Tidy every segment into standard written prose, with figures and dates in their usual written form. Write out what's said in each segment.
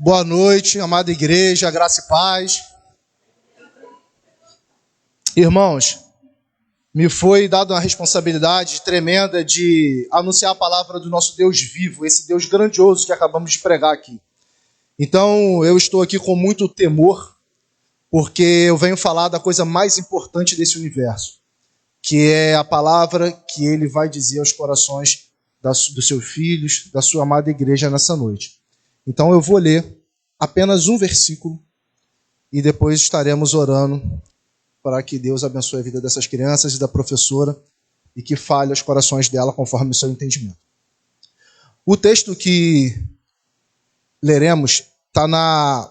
Boa noite, amada igreja, graça e paz. Irmãos, me foi dada uma responsabilidade tremenda de anunciar a palavra do nosso Deus vivo, esse Deus grandioso que acabamos de pregar aqui. Então, eu estou aqui com muito temor, porque eu venho falar da coisa mais importante desse universo, que é a palavra que ele vai dizer aos corações dos seus filhos, da sua amada igreja nessa noite. Então eu vou ler apenas um versículo e depois estaremos orando para que Deus abençoe a vida dessas crianças e da professora e que fale aos corações dela conforme o seu entendimento. O texto que leremos está na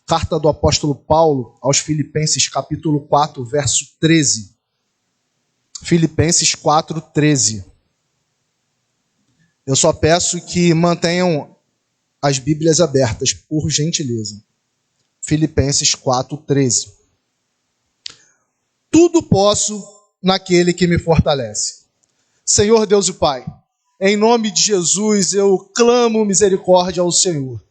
carta do apóstolo Paulo aos Filipenses, capítulo 4, verso 13. Filipenses 4, 13. Eu só peço que mantenham as Bíblias abertas, por gentileza. Filipenses 4, 13. Tudo posso naquele que me fortalece. Senhor Deus e Pai, em nome de Jesus eu clamo misericórdia ao Senhor.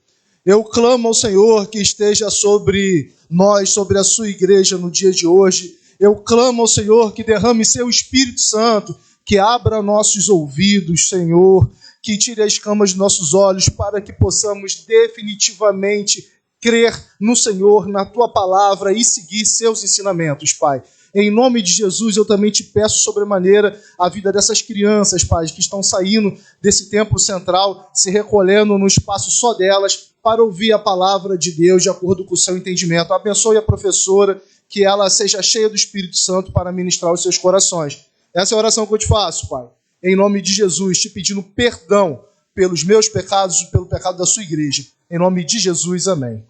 Eu clamo ao Senhor que esteja sobre nós, sobre a sua igreja no dia de hoje. Eu clamo ao Senhor que derrame seu Espírito Santo, que abra nossos ouvidos, Senhor, que tire as escamas dos nossos olhos para que possamos definitivamente crer no Senhor, na Tua palavra e seguir seus ensinamentos, Pai. Em nome de Jesus, eu também te peço sobremaneira a vida dessas crianças, Pai, que estão saindo desse templo central, se recolhendo no espaço só delas, para ouvir a palavra de Deus de acordo com o seu entendimento. Abençoe a professora, que ela seja cheia do Espírito Santo para ministrar os seus corações. Essa é a oração que eu te faço, Pai. Em nome de Jesus, te pedindo perdão pelos meus pecados e pelo pecado da sua igreja. Em nome de Jesus, amém.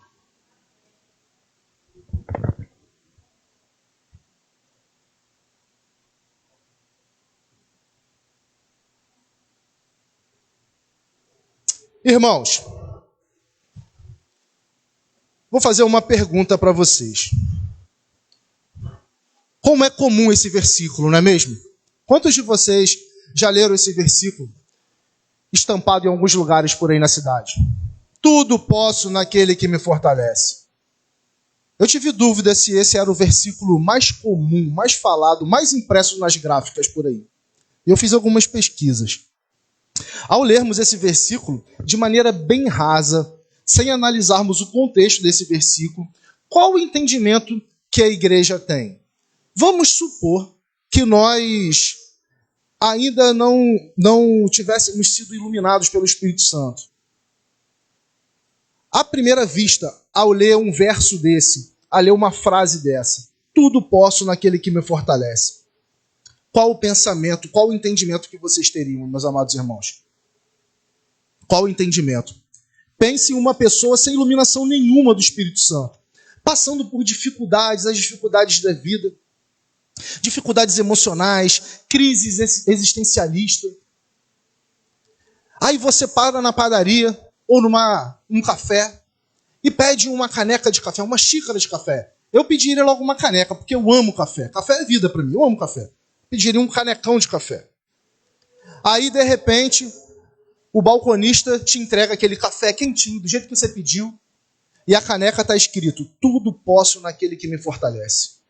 Irmãos, vou fazer uma pergunta para vocês. Como é comum esse versículo, não é mesmo? Quantos de vocês já leram esse versículo estampado em alguns lugares por aí na cidade? Tudo posso naquele que me fortalece. Eu tive dúvida se esse era o versículo mais comum, mais falado, mais impresso nas gráficas por aí. Eu fiz algumas pesquisas. Ao lermos esse versículo de maneira bem rasa, sem analisarmos o contexto desse versículo, qual o entendimento que a igreja tem? Vamos supor que nós ainda não tivéssemos sido iluminados pelo Espírito Santo. À primeira vista, ao ler um verso desse, a ler uma frase dessa, tudo posso naquele que me fortalece. Qual o pensamento, qual o entendimento que vocês teriam, meus amados irmãos? Qual o entendimento? Pense em uma pessoa sem iluminação nenhuma do Espírito Santo, passando por dificuldades, as dificuldades da vida, dificuldades emocionais, crises existencialistas. Aí você para na padaria ou num café e pede uma caneca de café, uma xícara de café. Eu pediria logo uma caneca, porque eu amo café. Café é vida para mim, eu amo café. Pediria um canecão de café. Aí, de repente, o balconista te entrega aquele café quentinho, do jeito que você pediu, e a caneca está escrito, tudo posso naquele que me fortalece.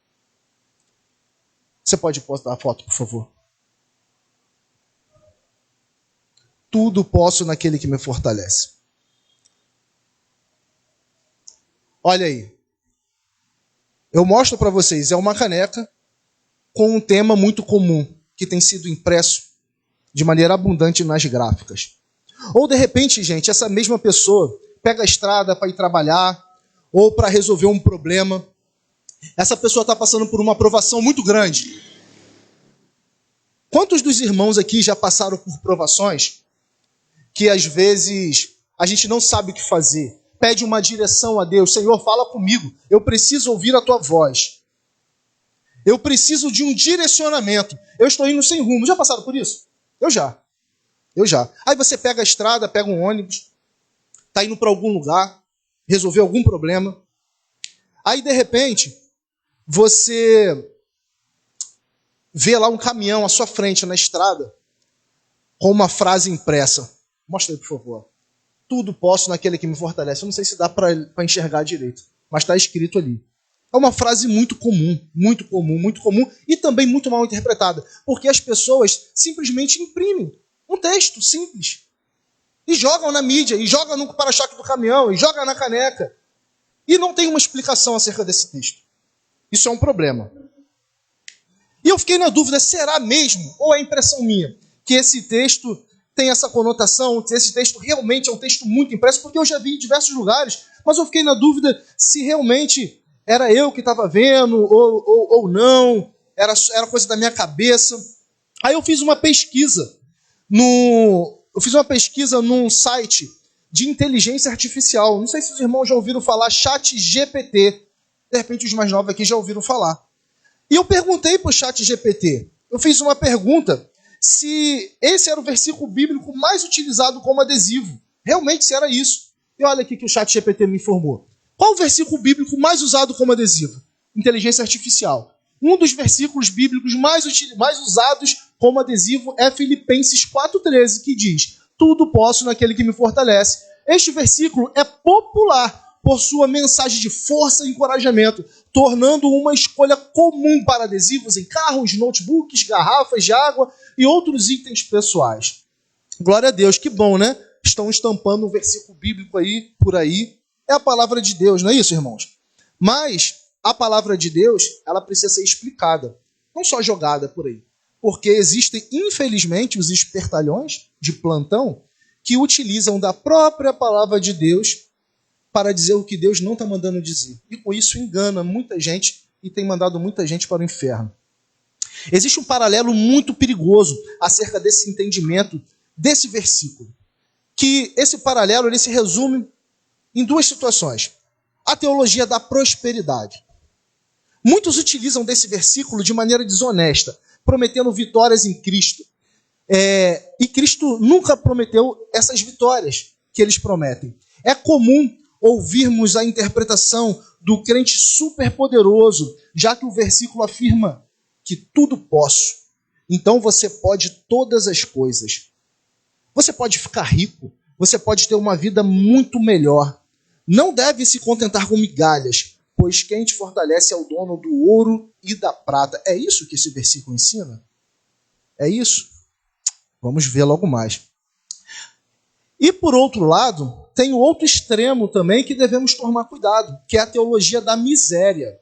Você pode postar a foto, por favor? Tudo posso naquele que me fortalece. Olha aí. Eu mostro para vocês, é uma caneca com um tema muito comum, que tem sido impresso de maneira abundante nas gráficas. Ou, de repente, gente, essa mesma pessoa pega a estrada para ir trabalhar ou para resolver um problema. Essa pessoa está passando por uma provação muito grande. Quantos dos irmãos aqui já passaram por provações que, às vezes, a gente não sabe o que fazer? Pede uma direção a Deus. Senhor, fala comigo. Eu preciso ouvir a tua voz. Eu preciso de um direcionamento. Eu estou indo sem rumo. Já passaram por isso? Eu já. Aí você pega a estrada, pega um ônibus, está indo para algum lugar, resolver algum problema. Aí, de repente, você vê lá um caminhão à sua frente na estrada com uma frase impressa. Mostra aí, por favor. tudo posso naquele que me fortalece. Eu não sei se dá para enxergar direito, mas está escrito ali. É uma frase muito comum, muito comum, muito comum e também muito mal interpretada, porque as pessoas simplesmente imprimem um texto simples e jogam na mídia, e jogam no para-choque do caminhão, e jogam na caneca, e não tem uma explicação acerca desse texto. Isso é um problema. E eu fiquei na dúvida, será mesmo, ou é impressão minha, que esse texto tem essa conotação, que esse texto realmente é um texto muito impresso, porque eu já vi em diversos lugares, mas eu fiquei na dúvida se realmente era eu que estava vendo ou não, era coisa da minha cabeça. Aí eu fiz uma pesquisa num site de inteligência artificial. Não sei se os irmãos já ouviram falar ChatGPT. De repente os mais novos aqui já ouviram falar. E eu perguntei para o ChatGPT, eu fiz uma pergunta se esse era o versículo bíblico mais utilizado como adesivo. Realmente, se era isso. E olha aqui que o ChatGPT me informou. Qual o versículo bíblico mais usado como adesivo? Inteligência artificial. Um dos versículos bíblicos mais usados como adesivo é Filipenses 4,13, que diz: tudo posso naquele que me fortalece. Este versículo é popular por sua mensagem de força e encorajamento, tornando uma escolha comum para adesivos em carros, notebooks, garrafas de água e outros itens pessoais. Glória a Deus, que bom, né? Estão estampando um versículo bíblico aí, por aí. É a palavra de Deus, não é isso, irmãos? Mas a palavra de Deus, ela precisa ser explicada, não só jogada por aí. Porque existem, infelizmente, os espertalhões de plantão que utilizam da própria palavra de Deus para dizer o que Deus não está mandando dizer. E com isso engana muita gente e tem mandado muita gente para o inferno. Existe um paralelo muito perigoso acerca desse entendimento desse versículo. Que esse paralelo ele se resume em duas situações. A teologia da prosperidade. Muitos utilizam desse versículo de maneira desonesta, prometendo vitórias em Cristo. E Cristo nunca prometeu essas vitórias que eles prometem. É comum ouvirmos a interpretação do crente superpoderoso, já que o versículo afirma que tudo posso. Então você pode todas as coisas. Você pode ficar rico, você pode ter uma vida muito melhor. Não deve se contentar com migalhas, pois quem te fortalece é o dono do ouro e da prata. É isso que esse versículo ensina? É isso? Vamos ver logo mais. E por outro lado, tem o outro extremo também que devemos tomar cuidado, que é a teologia da miséria,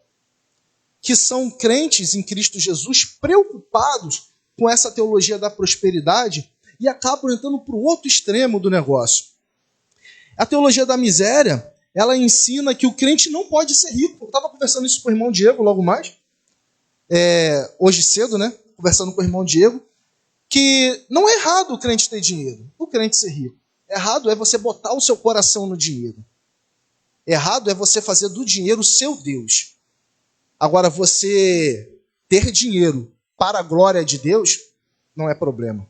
que são crentes em Cristo Jesus preocupados com essa teologia da prosperidade e acabam entrando para o outro extremo do negócio. A teologia da miséria, ela ensina que o crente não pode ser rico. Eu estava conversando isso com o irmão Diego logo mais, hoje cedo, né? Conversando com o irmão Diego, que não é errado o crente ter dinheiro, o crente ser rico. Errado é você botar o seu coração no dinheiro. Errado é você fazer do dinheiro o seu Deus. Agora, você ter dinheiro para a glória de Deus não é problema.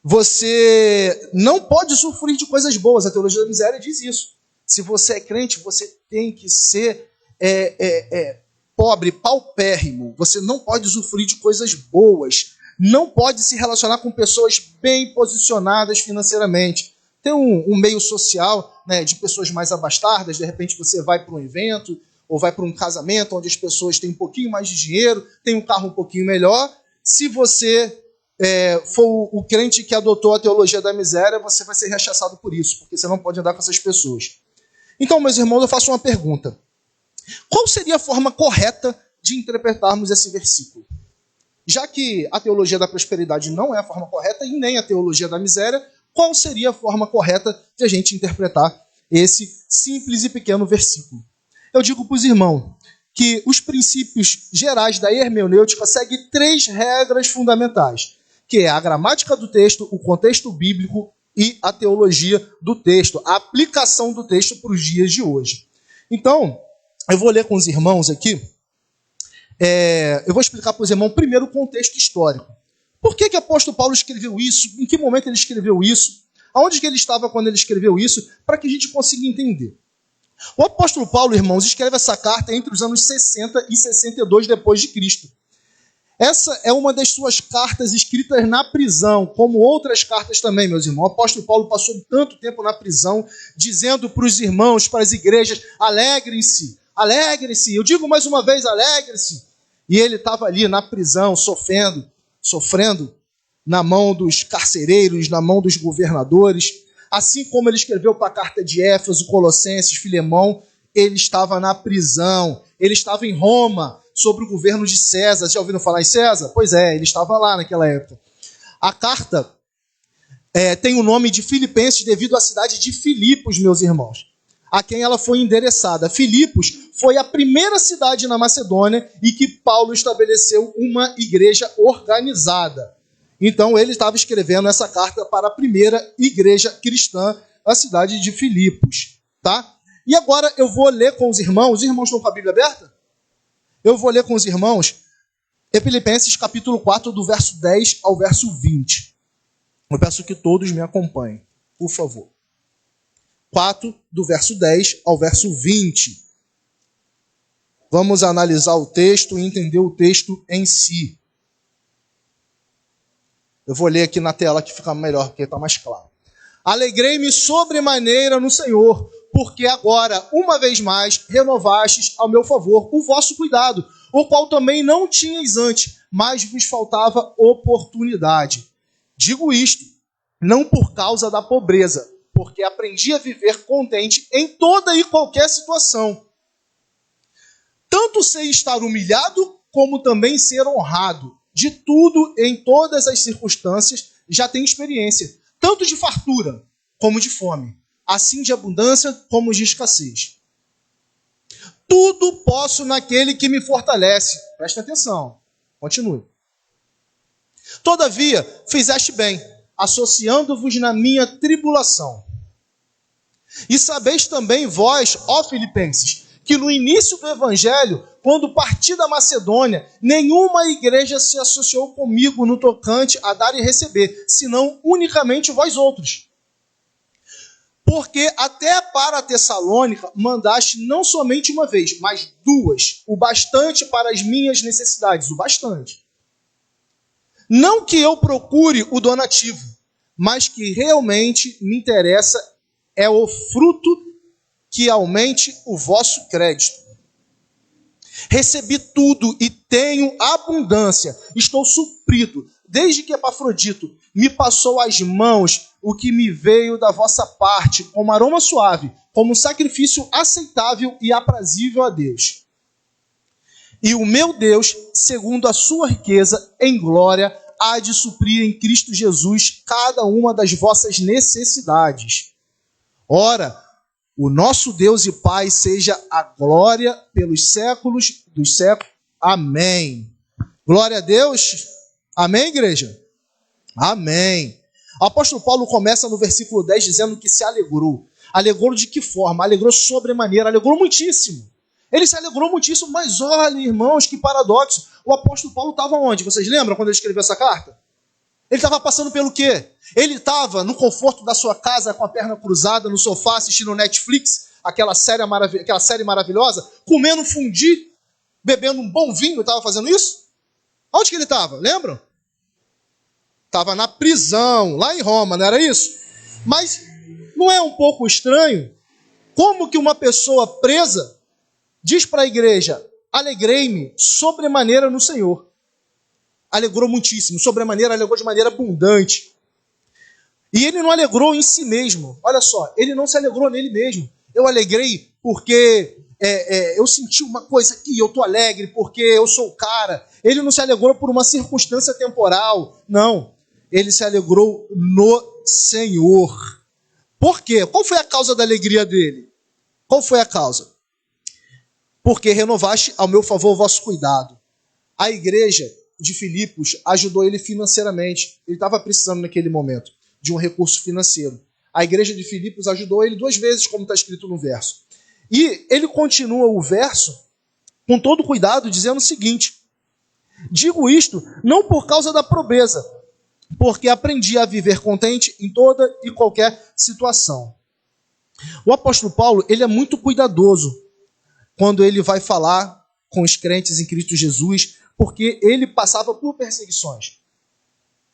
Você não pode usufruir de coisas boas. A teologia da miséria diz isso. Se você é crente, você tem que ser pobre, paupérrimo. Você não pode usufruir de coisas boas. Não pode se relacionar com pessoas bem posicionadas financeiramente. Tem um meio social, né, de pessoas mais abastadas. De repente você vai para um evento ou vai para um casamento onde as pessoas têm um pouquinho mais de dinheiro, têm um carro um pouquinho melhor. Se você for o crente que adotou a teologia da miséria, você vai ser rechaçado por isso, porque você não pode andar com essas pessoas. Então, meus irmãos, eu faço uma pergunta. Qual seria a forma correta de interpretarmos esse versículo? Já que a teologia da prosperidade não é a forma correta e nem a teologia da miséria, qual seria a forma correta de a gente interpretar esse simples e pequeno versículo? Eu digo para os irmãos que os princípios gerais da hermenêutica seguem 3 regras fundamentais, que é a gramática do texto, o contexto bíblico e a teologia do texto, a aplicação do texto para os dias de hoje. Então, eu vou ler com os irmãos aqui. Eu vou explicar para os irmãos primeiro o contexto histórico. Por que o apóstolo Paulo escreveu isso? Em que momento ele escreveu isso? Aonde que ele estava quando ele escreveu isso? Para que a gente consiga entender. O apóstolo Paulo, irmãos, escreve essa carta entre os anos 60 e 62 depois de Cristo. Essa é uma das suas cartas escritas na prisão, como outras cartas também, meus irmãos. O apóstolo Paulo passou tanto tempo na prisão, dizendo para os irmãos, para as igrejas, alegrem-se, alegrem-se. Eu digo mais uma vez, alegrem-se. E ele estava ali na prisão, sofrendo na mão dos carcereiros, na mão dos governadores. Assim como ele escreveu para a carta de Éfeso, Colossenses, Filemão, ele estava na prisão, ele estava em Roma, sobre o governo de César. Já ouviram falar em César? Pois é, ele estava lá naquela época. A carta tem o nome de Filipenses devido à cidade de Filipos, meus irmãos, a quem ela foi endereçada. Filipos foi a primeira cidade na Macedônia e que Paulo estabeleceu uma igreja organizada. Então ele estava escrevendo essa carta para a primeira igreja cristã, a cidade de Filipos. Tá? E agora eu vou ler com os irmãos estão com a Bíblia aberta? Eu vou ler com os irmãos Filipenses capítulo 4, do verso 10 ao verso 20. Eu peço que todos me acompanhem, por favor. 4, do verso 10 ao verso 20. Vamos analisar o texto e entender o texto em si. Eu vou ler aqui na tela que fica melhor, porque está mais claro. Alegrei-me sobremaneira no Senhor, porque agora, uma vez mais, renovastes ao meu favor o vosso cuidado, o qual também não tinhais antes, mas vos faltava oportunidade. Digo isto, não por causa da pobreza, porque aprendi a viver contente em toda e qualquer situação. Tanto sei estar humilhado, como também ser honrado. De tudo, em todas as circunstâncias, já tenho experiência, tanto de fartura como de fome, assim de abundância como de escassez. Tudo posso naquele que me fortalece. Presta atenção. Continue. Todavia, fizeste bem, associando-vos na minha tribulação. E sabeis também vós, ó Filipenses, que no início do Evangelho, quando parti da Macedônia, nenhuma igreja se associou comigo no tocante a dar e receber, senão unicamente vós outros. Porque até para a Tessalônica mandaste não somente uma vez, mas duas, o bastante para as minhas necessidades, o bastante. Não que eu procure o donativo, mas que realmente me interessa é o fruto que aumente o vosso crédito. Recebi tudo e tenho abundância, estou suprido, desde que Epafrodito me passou às mãos o que me veio da vossa parte, como aroma suave, como sacrifício aceitável e aprazível a Deus. E o meu Deus, segundo a sua riqueza em glória, há de suprir em Cristo Jesus cada uma das vossas necessidades. Ora, o nosso Deus e Pai seja a glória pelos séculos dos séculos. Amém. Glória a Deus. Amém, igreja? Amém. O apóstolo Paulo começa no versículo 10 dizendo que se alegrou. Alegrou de que forma? Alegrou sobremaneira, alegrou muitíssimo. Ele se alegrou muitíssimo, mas olha, irmãos, que paradoxo. O apóstolo Paulo estava onde? Vocês lembram quando ele escreveu essa carta? Ele estava passando pelo quê? Ele estava no conforto da sua casa, com a perna cruzada, no sofá, assistindo Netflix, aquela série maravilhosa, comendo fundi, bebendo um bom vinho, estava fazendo isso? Onde que ele estava? Lembram? Estava na prisão, lá em Roma, não era isso? Mas não é um pouco estranho como que uma pessoa presa diz para a igreja, alegrei-me sobremaneira no Senhor. Alegrou muitíssimo, sobremaneira, alegrou de maneira abundante. E ele não alegrou em si mesmo. Olha só, ele não se alegrou nele mesmo. Eu alegrei porque eu senti uma coisa aqui, eu estou alegre porque eu sou o cara. Ele não se alegrou por uma circunstância temporal. Não, ele se alegrou no Senhor. Por quê? Qual foi a causa da alegria dele? Qual foi a causa? Porque renovaste ao meu favor o vosso cuidado. A igreja de Filipos ajudou ele financeiramente. Ele estava precisando naquele momento de um recurso financeiro. A igreja de Filipos ajudou ele 2 vezes, como está escrito no verso. E ele continua o verso com todo cuidado, dizendo o seguinte: digo isto não por causa da pobreza, porque aprendi a viver contente em toda e qualquer situação. O apóstolo Paulo, ele é muito cuidadoso quando ele vai falar com os crentes em Cristo Jesus, porque ele passava por perseguições.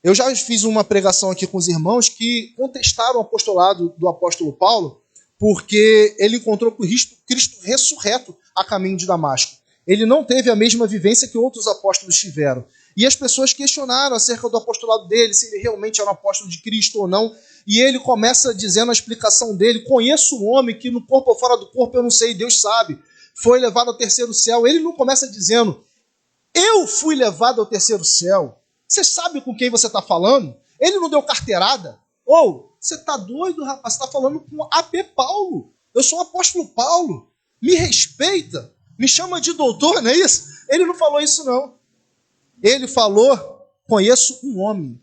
Eu já fiz uma pregação aqui com os irmãos que contestaram o apostolado do apóstolo Paulo, porque ele encontrou com Cristo ressurreto a caminho de Damasco. Ele não teve a mesma vivência que outros apóstolos tiveram. E as pessoas questionaram acerca do apostolado dele, se ele realmente era um apóstolo de Cristo ou não. E ele começa dizendo a explicação dele: conheço um homem que no corpo ou fora do corpo, eu não sei, Deus sabe, foi levado ao terceiro céu. Ele não começa dizendo: eu fui levado ao terceiro céu. Você sabe com quem você está falando? Ele não deu carteirada? Ou, você está doido, rapaz? Você está falando com A.P. Paulo. Eu sou o apóstolo Paulo. Me respeita. Me chama de doutor, não é isso? Ele não falou isso, não. Ele falou: conheço um homem.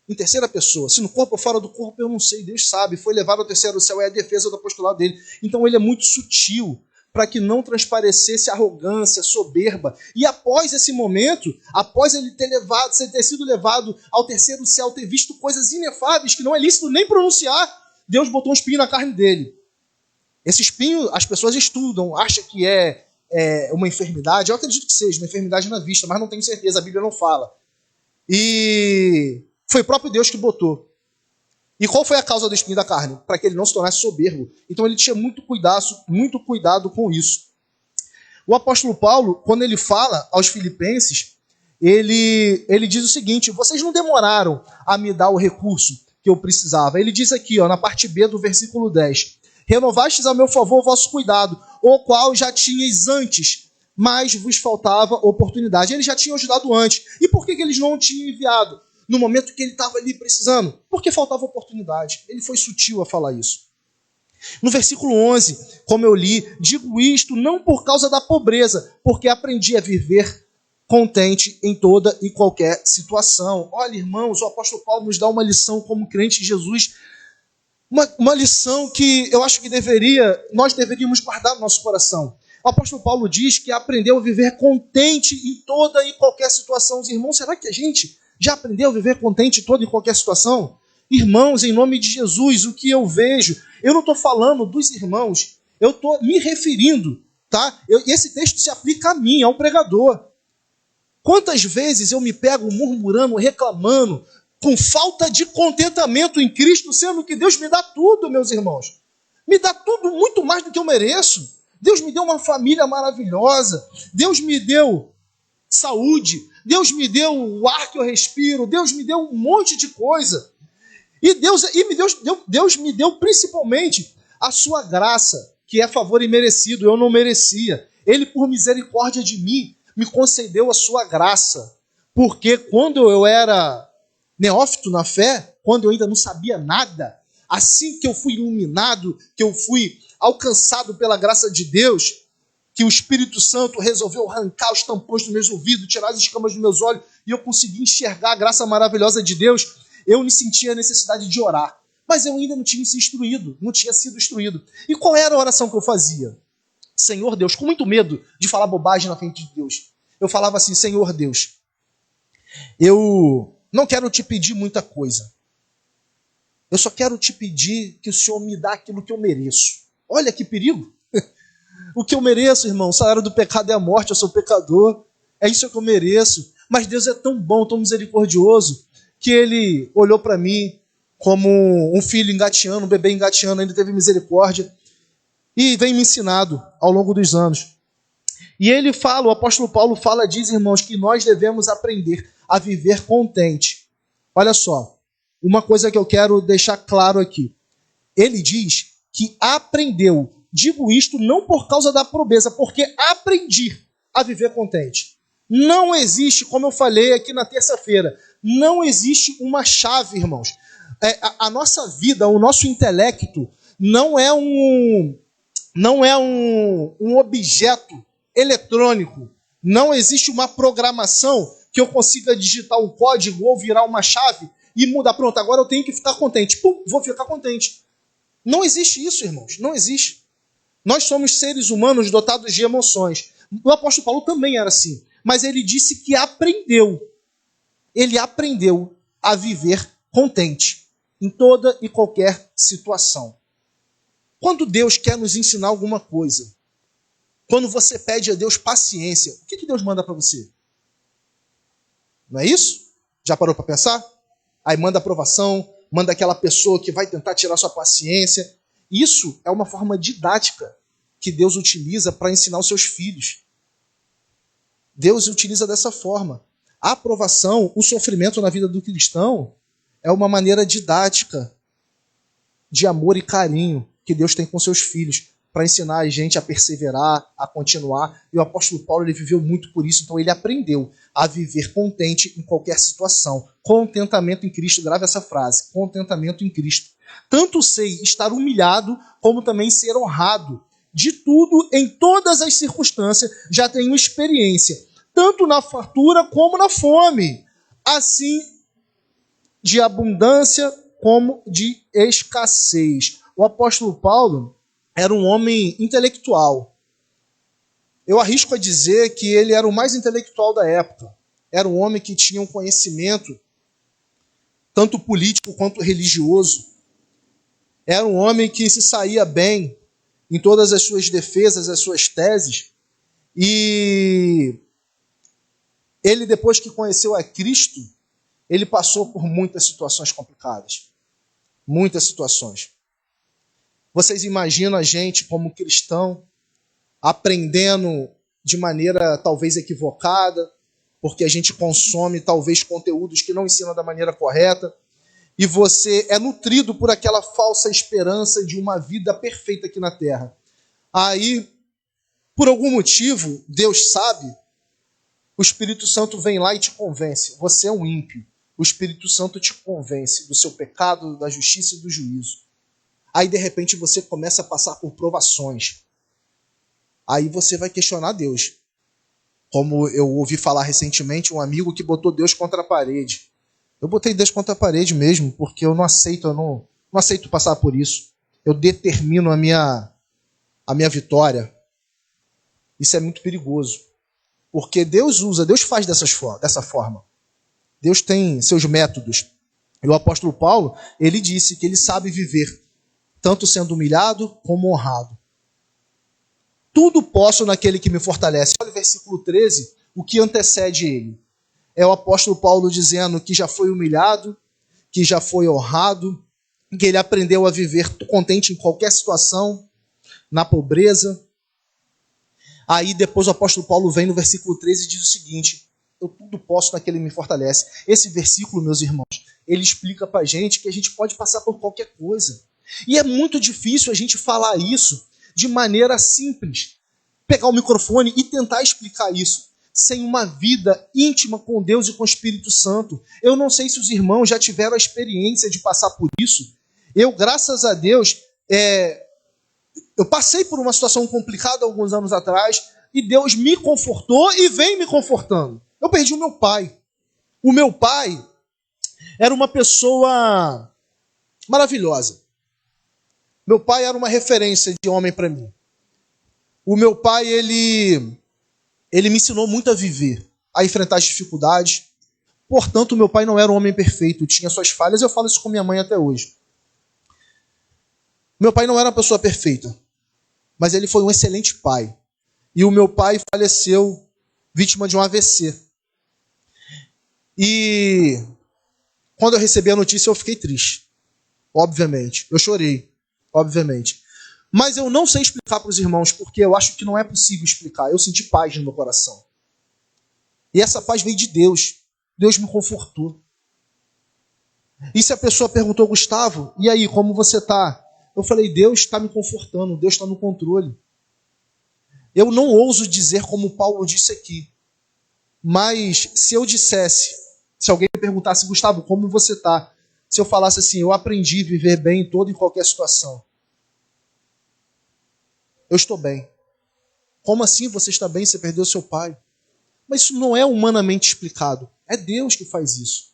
Em terceira pessoa. Se no corpo ou fora do corpo, eu não sei. Deus sabe. Foi levado ao terceiro céu. É a defesa do apostolado dele. Então ele é muito sutil, para que não transparecesse arrogância, soberba. E após esse momento, após ele ter sido levado ao terceiro céu, ter visto coisas inefáveis que não é lícito nem pronunciar, Deus botou um espinho na carne dele. Esse espinho, as pessoas estudam, acham que é uma enfermidade. Eu acredito que seja uma enfermidade na vista, mas não tenho certeza, a Bíblia não fala. E foi o próprio Deus que botou. E qual foi a causa do espinho da carne? Para que ele não se tornasse soberbo. Então ele tinha muito cuidado com isso. O apóstolo Paulo, quando ele fala aos filipenses, ele diz o seguinte: vocês não demoraram a me dar o recurso que eu precisava. Ele diz aqui, na parte B do versículo 10: renovastes a meu favor o vosso cuidado, o qual já tinhais antes, mas vos faltava oportunidade. Eles já tinham ajudado antes. E por que eles não tinham enviado no momento que ele estava ali precisando? Porque faltava oportunidade. Ele foi sutil a falar isso. No versículo 11, como eu li, digo isto não por causa da pobreza, porque aprendi a viver contente em toda e qualquer situação. Olha, irmãos, o apóstolo Paulo nos dá uma lição como crente em Jesus, uma lição que eu acho que nós deveríamos guardar no nosso coração. O apóstolo Paulo diz que aprendeu a viver contente em toda e qualquer situação. Os irmãos, será que a gente já aprendeu a viver contente em toda e qualquer situação? Irmãos, em nome de Jesus, o que eu vejo, eu não estou falando dos irmãos, eu estou me referindo, tá? Esse texto se aplica a mim, ao pregador. Quantas vezes eu me pego murmurando, reclamando, com falta de contentamento em Cristo, sendo que Deus me dá tudo, meus irmãos. Me dá tudo, muito mais do que eu mereço. Deus me deu uma família maravilhosa, Deus me deu saúde, Deus me deu o ar que eu respiro, Deus me deu um monte de coisa. E Deus me deu principalmente a sua graça, que é favor imerecido, eu não merecia. Ele, por misericórdia de mim, me concedeu a sua graça. Porque quando eu era neófito na fé, quando eu ainda não sabia nada, assim que eu fui iluminado, que eu fui alcançado pela graça de Deus, que o Espírito Santo resolveu arrancar os tampões dos meus ouvidos, tirar as escamas dos meus olhos, e eu consegui enxergar a graça maravilhosa de Deus, eu me sentia a necessidade de orar. Mas eu ainda não tinha sido instruído. E qual era a oração que eu fazia? Senhor Deus, com muito medo de falar bobagem na frente de Deus, eu falava assim: Senhor Deus, eu não quero te pedir muita coisa. Eu só quero te pedir que o Senhor me dá aquilo que eu mereço. Olha que perigo. O que eu mereço, irmão, o salário do pecado é a morte, eu sou pecador. É isso que eu mereço. Mas Deus é tão bom, tão misericordioso, que Ele olhou para mim como um filho engateando, um bebê engateando, ainda teve misericórdia. E vem me ensinado ao longo dos anos. E ele fala, o apóstolo Paulo diz, irmãos, que nós devemos aprender a viver contente. Olha só, uma coisa que eu quero deixar claro aqui. Ele diz que aprendeu. Digo isto não por causa da pobreza, porque aprendi a viver contente. Não existe, como eu falei aqui na terça-feira, não existe uma chave, irmãos. A nossa vida, o nosso intelecto, não é um objeto eletrônico. Não existe uma programação que eu consiga digitar um código ou virar uma chave e mudar. Pronto, agora eu tenho que ficar contente. Pum, vou ficar contente. Não existe isso, irmãos. Não existe. Nós somos seres humanos dotados de emoções. O apóstolo Paulo também era assim. Mas ele disse que aprendeu. Ele aprendeu a viver contente em toda e qualquer situação. Quando Deus quer nos ensinar alguma coisa, quando você pede a Deus paciência, o que Deus manda para você? Não é isso? Já parou para pensar? Aí manda aprovação, manda aquela pessoa que vai tentar tirar sua paciência. Isso é uma forma didática que Deus utiliza para ensinar os seus filhos. Deus utiliza dessa forma. A aprovação, o sofrimento na vida do cristão é uma maneira didática de amor e carinho que Deus tem com seus filhos, para ensinar a gente a perseverar, a continuar. E o apóstolo Paulo, ele viveu muito por isso, então ele aprendeu a viver contente em qualquer situação. Contentamento em Cristo, grave essa frase, contentamento em Cristo. Tanto sei estar humilhado, como também ser honrado. De tudo, em todas as circunstâncias, já tenho experiência, tanto na fartura como na fome, assim de abundância como de escassez. O apóstolo Paulo era um homem intelectual. Eu arrisco a dizer que ele era o mais intelectual da época. Era um homem que tinha um conhecimento, tanto político quanto religioso. Era um homem que se saía bem em todas as suas defesas, as suas teses. E ele, depois que conheceu a Cristo, ele passou por muitas situações complicadas. Muitas situações. Vocês imaginam a gente como cristão aprendendo de maneira talvez equivocada, porque a gente consome talvez conteúdos que não ensinam da maneira correta, e você é nutrido por aquela falsa esperança de uma vida perfeita aqui na Terra. Aí, por algum motivo, Deus sabe, o Espírito Santo vem lá e te convence. Você é um ímpio. O Espírito Santo te convence do seu pecado, da justiça e do juízo. Aí, de repente, você começa a passar por provações. Aí você vai questionar Deus. Como eu ouvi falar recentemente, um amigo que botou Deus contra a parede. Eu botei Deus contra a parede mesmo, porque eu não aceito passar por isso. Eu determino a minha vitória. Isso é muito perigoso. Porque Deus faz dessa forma. Deus tem seus métodos. E o apóstolo Paulo, ele disse que ele sabe viver tanto sendo humilhado como honrado. Tudo posso naquele que me fortalece. Olha o versículo 13, o que antecede ele. É o apóstolo Paulo dizendo que já foi humilhado, que já foi honrado, que ele aprendeu a viver contente em qualquer situação, na pobreza. Aí depois o apóstolo Paulo vem no versículo 13 e diz o seguinte: eu tudo posso naquele que me fortalece. Esse versículo, meus irmãos, ele explica pra gente que a gente pode passar por qualquer coisa. E é muito difícil a gente falar isso de maneira simples. Pegar o microfone e tentar explicar isso sem uma vida íntima com Deus e com o Espírito Santo. Eu não sei se os irmãos já tiveram a experiência de passar por isso. Eu, graças a Deus, eu passei por uma situação complicada alguns anos atrás e Deus me confortou e vem me confortando. Eu perdi o meu pai. O meu pai era uma pessoa maravilhosa. Meu pai era uma referência de homem para mim. O meu pai, ele me ensinou muito a viver, a enfrentar as dificuldades. Portanto, meu pai não era um homem perfeito, tinha suas falhas. Eu falo isso com minha mãe até hoje. Meu pai não era uma pessoa perfeita, mas ele foi um excelente pai. E o meu pai faleceu vítima de um AVC. E quando eu recebi a notícia, eu fiquei triste. Obviamente. Eu chorei. Obviamente. Mas eu não sei explicar para os irmãos, porque eu acho que não é possível explicar. Eu senti paz no meu coração. E essa paz veio de Deus. Deus me confortou. E se a pessoa perguntou, Gustavo, e aí, como você está? Eu falei, Deus está me confortando, Deus está no controle. Eu não ouso dizer como Paulo disse aqui. Mas se eu dissesse, se alguém me perguntasse, Gustavo, como você está? Se eu falasse assim, eu aprendi a viver bem em toda e qualquer situação. Eu estou bem. Como assim você está bem? Você perdeu seu pai. Mas isso não é humanamente explicado. É Deus que faz isso.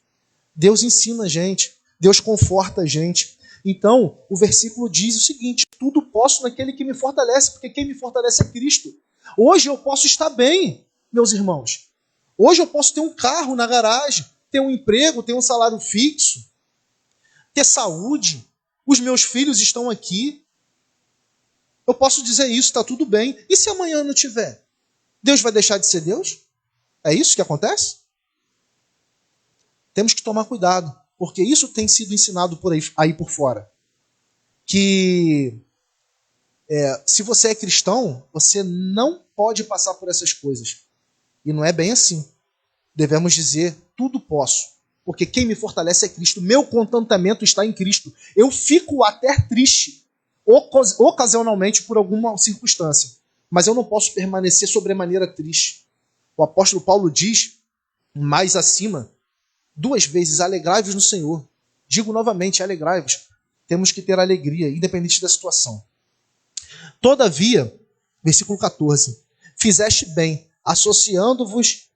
Deus ensina a gente. Deus conforta a gente. Então, o versículo diz o seguinte: tudo posso naquele que me fortalece, porque quem me fortalece é Cristo. Hoje eu posso estar bem, meus irmãos. Hoje eu posso ter um carro na garagem, ter um emprego, ter um salário fixo, ter saúde. Os meus filhos estão aqui. Eu posso dizer isso, está tudo bem. E se amanhã não tiver? Deus vai deixar de ser Deus? É isso que acontece? temos que tomar cuidado, porque isso tem sido ensinado por aí por fora. Que se você é cristão, você não pode passar por essas coisas. E não é bem assim. Devemos dizer, tudo posso. Porque quem me fortalece é Cristo. Meu contentamento está em Cristo. Eu fico até triste, ocasionalmente, por alguma circunstância. Mas eu não posso permanecer sobremaneira triste. O apóstolo Paulo diz, mais acima, 2 vezes, alegrai-vos no Senhor. Digo novamente, alegrai-vos. Temos que ter alegria, independente da situação. Todavia, versículo 14, fizeste bem, associando-vos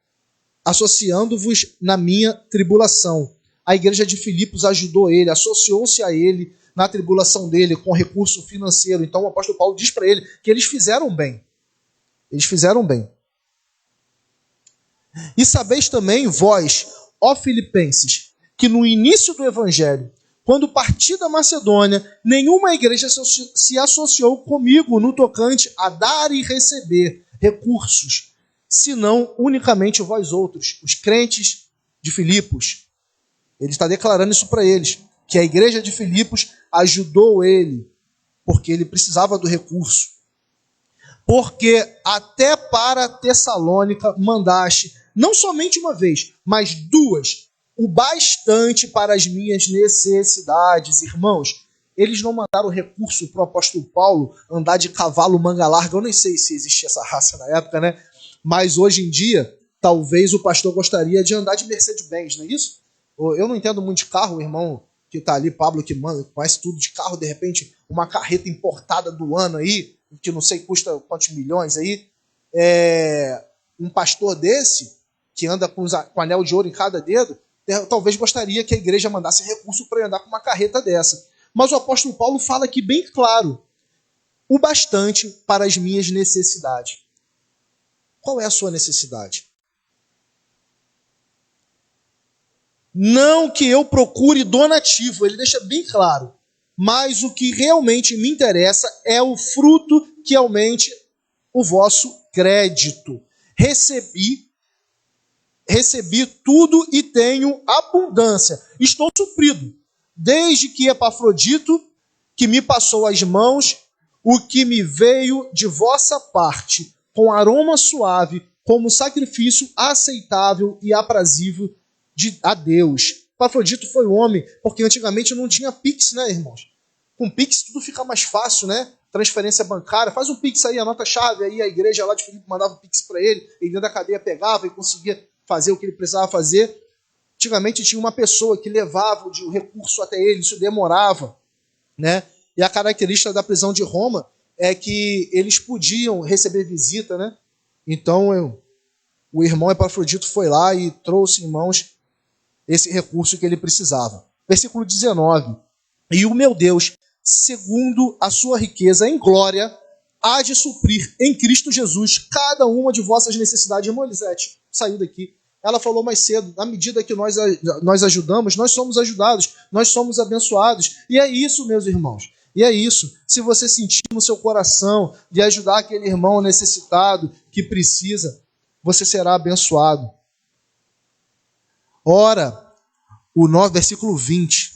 na minha tribulação. A igreja de Filipos ajudou ele, associou-se a ele na tribulação dele com recurso financeiro. Então o apóstolo Paulo diz para ele que eles fizeram bem. Eles fizeram bem. E sabeis também, vós, ó Filipenses, que no início do evangelho, quando parti da Macedônia, nenhuma igreja se associou comigo no tocante a dar e receber recursos, senão unicamente vós outros, os crentes de Filipos. Ele está declarando isso para eles, que a igreja de Filipos ajudou ele, porque ele precisava do recurso. Porque até para Tessalônica mandaste, não somente uma vez, mas 2, o bastante para as minhas necessidades. Irmãos, eles não mandaram recurso para o apóstolo Paulo andar de cavalo manga larga. Eu nem sei se existia essa raça na época, né? Mas hoje em dia, talvez o pastor gostaria de andar de Mercedes-Benz, não é isso? Eu não entendo muito de carro, o irmão que está ali, Pablo, que conhece tudo de carro, de repente, uma carreta importada do ano aí, que não sei custa quantos milhões aí, um pastor desse, que anda com anel de ouro em cada dedo, talvez gostaria que a igreja mandasse recurso para andar com uma carreta dessa. Mas o apóstolo Paulo fala aqui bem claro, o bastante para as minhas necessidades. Qual é a sua necessidade? Não que eu procure donativo, ele deixa bem claro. Mas o que realmente me interessa é o fruto que aumente o vosso crédito. Recebi tudo e tenho abundância. Estou suprido. Desde que Epafrodito, que me passou as mãos, o que me veio de vossa parte, com aroma suave, como sacrifício aceitável e aprazível a Deus. Epafrodito foi um homem, porque antigamente não tinha Pix, né, irmãos? Com Pix tudo fica mais fácil, né? Transferência bancária, faz um Pix aí, anota a chave, aí a igreja lá de Filipe mandava o Pix para ele, ele dentro da cadeia pegava e conseguia fazer o que ele precisava fazer. Antigamente tinha uma pessoa que levava o recurso até ele, isso demorava, né? E a característica da prisão de Roma é que eles podiam receber visita, né? Então o irmão Epafrodito foi lá e trouxe em mãos esse recurso que ele precisava. Versículo 19. E o meu Deus, segundo a sua riqueza em glória, há de suprir em Cristo Jesus cada uma de vossas necessidades. Irmã Elisete saiu daqui. Ela falou mais cedo, na medida que nós ajudamos, nós somos ajudados, nós somos abençoados. E é isso, meus irmãos. E é isso. Se você sentir no seu coração de ajudar aquele irmão necessitado que precisa, você será abençoado. Ora, versículo 20.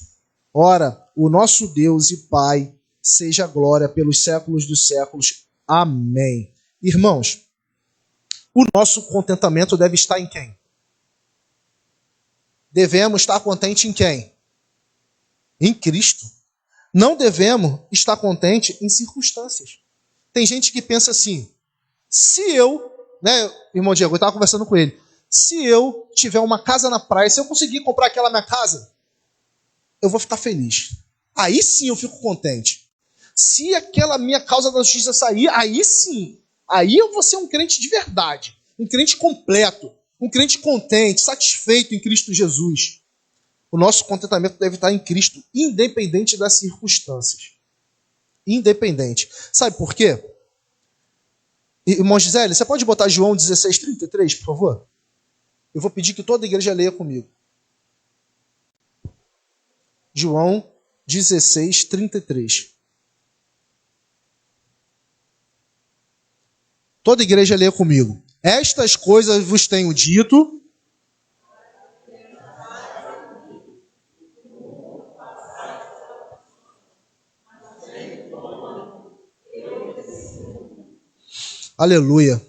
Ora, o nosso Deus e Pai, seja a glória pelos séculos dos séculos. Amém. Irmãos, o nosso contentamento deve estar em quem? Devemos estar contente em quem? Em Cristo. Não devemos estar contente em circunstâncias. Tem gente que pensa assim, se eu, né, irmão Diego, eu estava conversando com ele, se eu tiver uma casa na praia, se eu conseguir comprar aquela minha casa, eu vou ficar feliz. Aí sim eu fico contente. Se aquela minha causa da justiça sair, aí sim, aí eu vou ser um crente de verdade, um crente completo, um crente contente, satisfeito em Cristo Jesus. O nosso contentamento deve estar em Cristo, independente das circunstâncias. Independente. Sabe por quê? Irmão Gisele, você pode botar João 16:33, por favor? Eu vou pedir que toda a igreja leia comigo. João 16:33. Toda a igreja leia comigo. Estas coisas vos tenho dito Aleluia.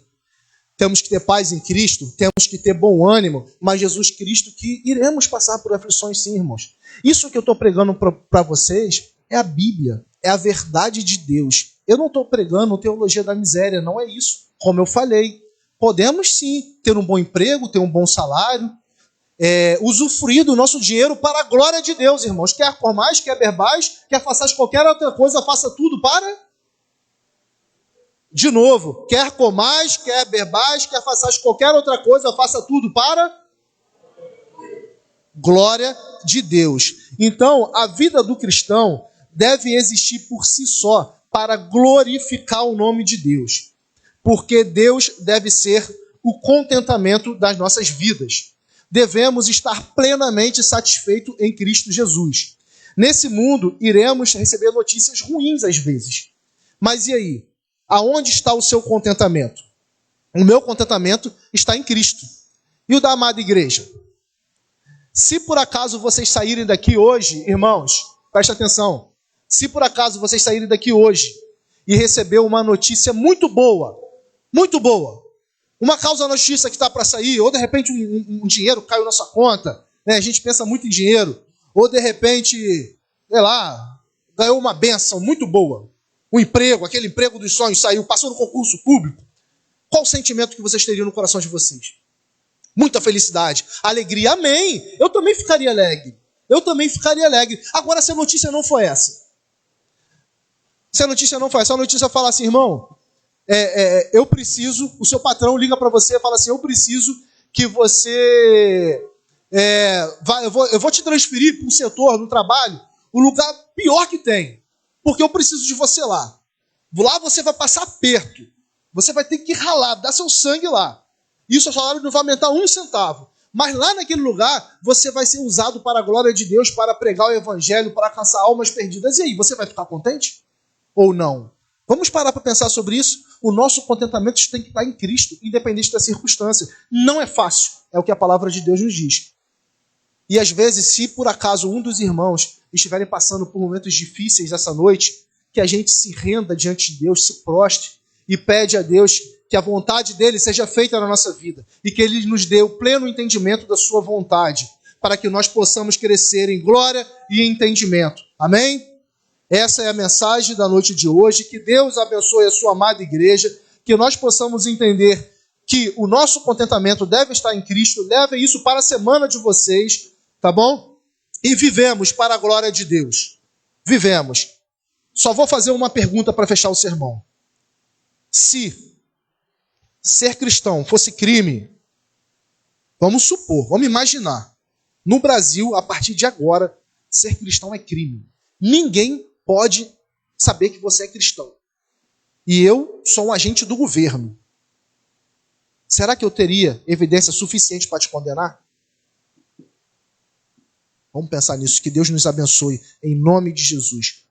Temos que ter paz em Cristo, temos que ter bom ânimo, mas Jesus Cristo que iremos passar por aflições sim, irmãos. Isso que eu estou pregando para vocês é a Bíblia, é a verdade de Deus. Eu não estou pregando teologia da miséria, não é isso. Como eu falei, podemos sim ter um bom emprego, ter um bom salário, usufruir do nosso dinheiro para a glória de Deus, irmãos. Quer comais, quer bebais, quer façais qualquer outra coisa, faça tudo para... De novo, quer comais, quer bebais, quer façais qualquer outra coisa, faça tudo para glória de Deus. Então, a vida do cristão deve existir por si só para glorificar o nome de Deus. Porque Deus deve ser o contentamento das nossas vidas. Devemos estar plenamente satisfeitos em Cristo Jesus. Nesse mundo, iremos receber notícias ruins às vezes. Mas e aí? Aonde está o seu contentamento? O meu contentamento está em Cristo. E o da amada igreja? Se por acaso vocês saírem daqui hoje, irmãos, presta atenção. Se por acaso vocês saírem daqui hoje e receber uma notícia muito boa, uma causa na justiça que está para sair, ou de repente um dinheiro caiu na sua conta, né? A gente pensa muito em dinheiro, ou de repente, sei lá, ganhou uma bênção muito boa. Um emprego, aquele emprego dos sonhos saiu, passou no concurso público. Qual o sentimento que vocês teriam no coração de vocês? Muita felicidade, alegria, amém. Eu também ficaria alegre. Agora, se a notícia não foi essa. A notícia fala assim, irmão, eu preciso, o seu patrão liga para você e fala assim, eu preciso que você, eu vou te transferir para um setor no trabalho, o lugar pior que tem. Porque eu preciso de você lá. Lá você vai passar aperto. Você vai ter que ralar, dar seu sangue lá. E o seu salário não vai aumentar 1 centavo. Mas lá naquele lugar, você vai ser usado para a glória de Deus, para pregar o evangelho, para alcançar almas perdidas. E aí, você vai ficar contente? Ou não? Vamos parar para pensar sobre isso? O nosso contentamento tem que estar em Cristo, independente da circunstância. Não é fácil, é o que a palavra de Deus nos diz. E às vezes, se por acaso um dos irmãos estiverem passando por momentos difíceis essa noite, que a gente se renda diante de Deus, se prostre e pede a Deus que a vontade dele seja feita na nossa vida e que ele nos dê o pleno entendimento da sua vontade, para que nós possamos crescer em glória e em entendimento. Amém? Essa é a mensagem da noite de hoje. Que Deus abençoe a sua amada igreja, que nós possamos entender que o nosso contentamento deve estar em Cristo. Levem isso para a semana de vocês, tá bom? E vivemos para a glória de Deus. Vivemos. Só vou fazer uma pergunta para fechar o sermão. Se ser cristão fosse crime, vamos supor, vamos imaginar, no Brasil, a partir de agora, ser cristão é crime. Ninguém pode saber que você é cristão. E eu sou um agente do governo. Será que eu teria evidência suficiente para te condenar? Vamos pensar nisso. Que Deus nos abençoe em nome de Jesus.